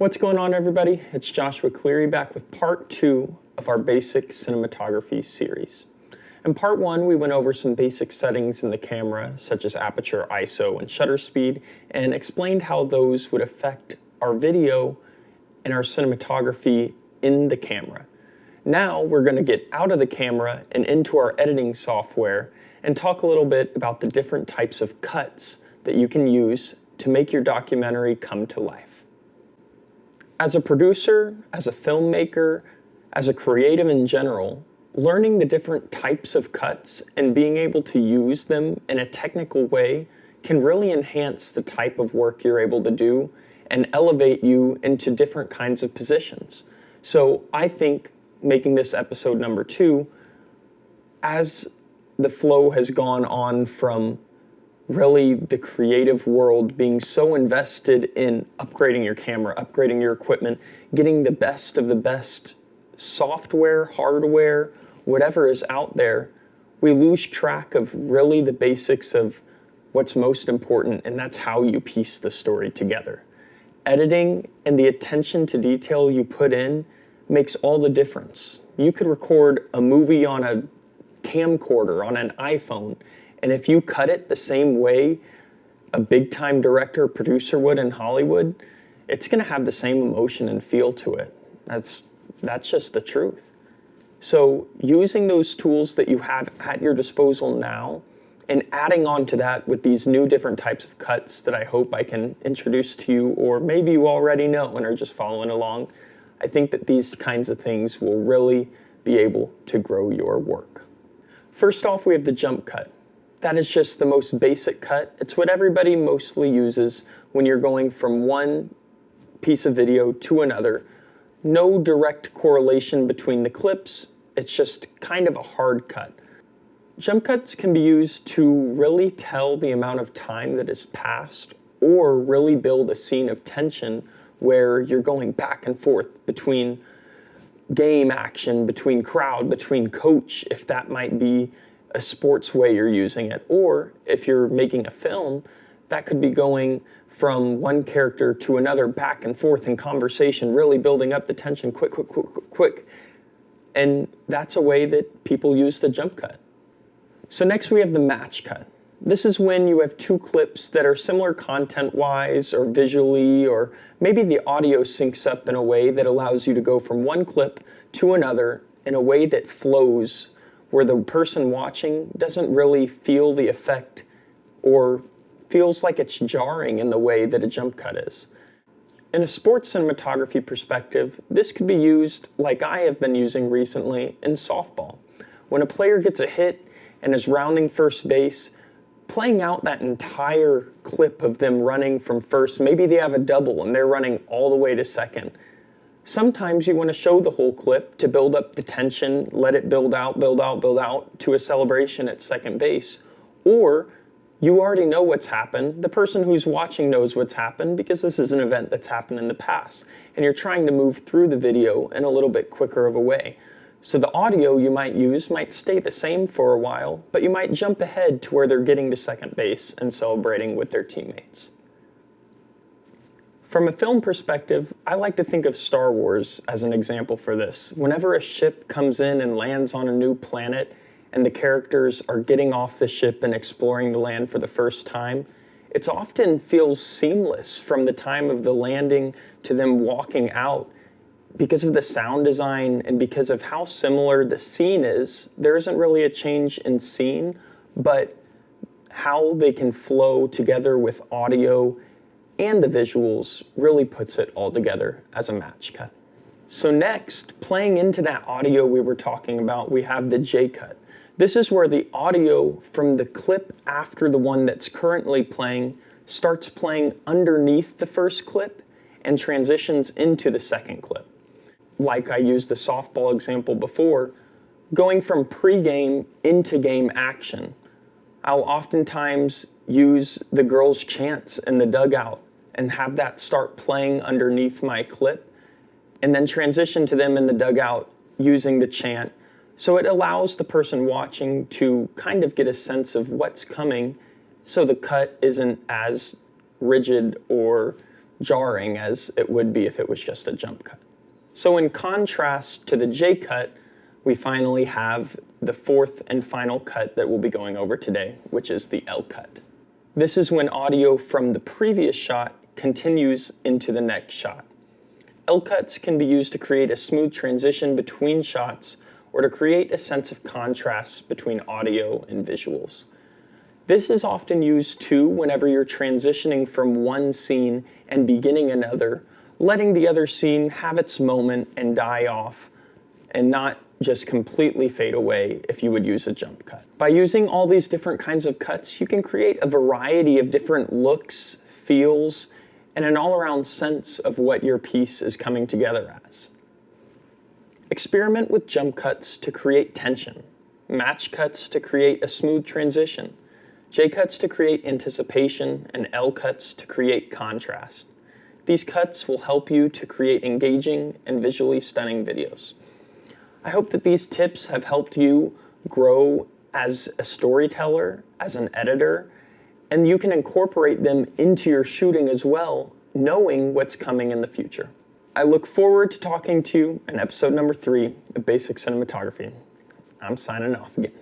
What's going on, everybody? It's Joshua Cleary back with part 2 of our basic cinematography series. In part 1, we went over some basic settings in the camera, such as aperture, ISO, and shutter speed, and explained how those would affect our video and our cinematography in the camera. Now we're going to get out of the camera and into our editing software and talk a little bit about the different types of cuts that you can use to make your documentary come to life. As a producer, as a filmmaker, as a creative in general, learning the different types of cuts and being able to use them in a technical way can really enhance the type of work you're able to do and elevate you into different kinds of positions. So I think making this episode number 2, as the flow has gone on from really the creative world being so invested in upgrading your camera, upgrading your equipment, getting the best of the best software, hardware, whatever is out there, we lose track of really the basics of what's most important, and that's how you piece the story together. Editing and the attention to detail you put in makes all the difference. You could record a movie on a camcorder, on an iPhone, and if you cut it the same way a big-time director or producer would in Hollywood, it's going to have the same emotion and feel to it. That's just the truth. So using those tools that you have at your disposal now and adding on to that with these new different types of cuts that I hope I can introduce to you, or maybe you already know and are just following along, I think that these kinds of things will really be able to grow your work. First off, we have the jump cut. That is just the most basic cut. It's what everybody mostly uses when you're going from one piece of video to another. No direct correlation between the clips. It's just kind of a hard cut. Jump cuts can be used to really tell the amount of time that has passed or really build a scene of tension where you're going back and forth between game action, between crowd, between coach, if that might be a sports way you're using it, or if you're making a film, that could be going from one character to another, back and forth in conversation, really building up the tension quick. And that's a way that people use the jump cut. So next we have the match cut. This is when you have two clips that are similar content-wise or visually, or maybe the audio syncs up in a way that allows you to go from one clip to another in a way that flows, where the person watching doesn't really feel the effect or feels like it's jarring in the way that a jump cut is. In a sports cinematography perspective, this could be used like I have been using recently in softball. When a player gets a hit and is rounding first base, playing out that entire clip of them running from first, maybe they have a double and they're running all the way to second. Sometimes you want to show the whole clip to build up the tension, let it build out to a celebration at second base. Or you already know what's happened. The person who's watching knows what's happened because this is an event that's happened in the past. And you're trying to move through the video in a little bit quicker of a way. So the audio you might use might stay the same for a while, but you might jump ahead to where they're getting to second base and celebrating with their teammates. From a film perspective, I like to think of Star Wars as an example for this. Whenever a ship comes in and lands on a new planet and the characters are getting off the ship and exploring the land for the first time, it often feels seamless from the time of the landing to them walking out. Because of the sound design and because of how similar the scene is, there isn't really a change in scene, but how they can flow together with audio and the visuals really puts it all together as a match cut. So next, playing into that audio we were talking about, we have the J cut. This is where the audio from the clip after the one that's currently playing starts playing underneath the first clip and transitions into the second clip. Like I used the softball example before, going from pre-game into game action. I'll oftentimes use the girls' chants in the dugout and have that start playing underneath my clip, and then transition to them in the dugout using the chant. So it allows the person watching to kind of get a sense of what's coming, so the cut isn't as rigid or jarring as it would be if it was just a jump cut. So in contrast to the J cut, we finally have the fourth and final cut that we'll be going over today, which is the L cut. This is when audio from the previous shot continues into the next shot. L cuts can be used to create a smooth transition between shots or to create a sense of contrast between audio and visuals. This is often used too whenever you're transitioning from one scene and beginning another, letting the other scene have its moment and die off, and not just completely fade away if you would use a jump cut. By using all these different kinds of cuts, you can create a variety of different looks, feels, and an all-around sense of what your piece is coming together as. Experiment with jump cuts to create tension, match cuts to create a smooth transition, J cuts to create anticipation, and L cuts to create contrast. These cuts will help you to create engaging and visually stunning videos. I hope that these tips have helped you grow as a storyteller, as an editor, and you can incorporate them into your shooting as well, knowing what's coming in the future. I look forward to talking to you in episode number 3 of Basic Cinematography. I'm signing off again.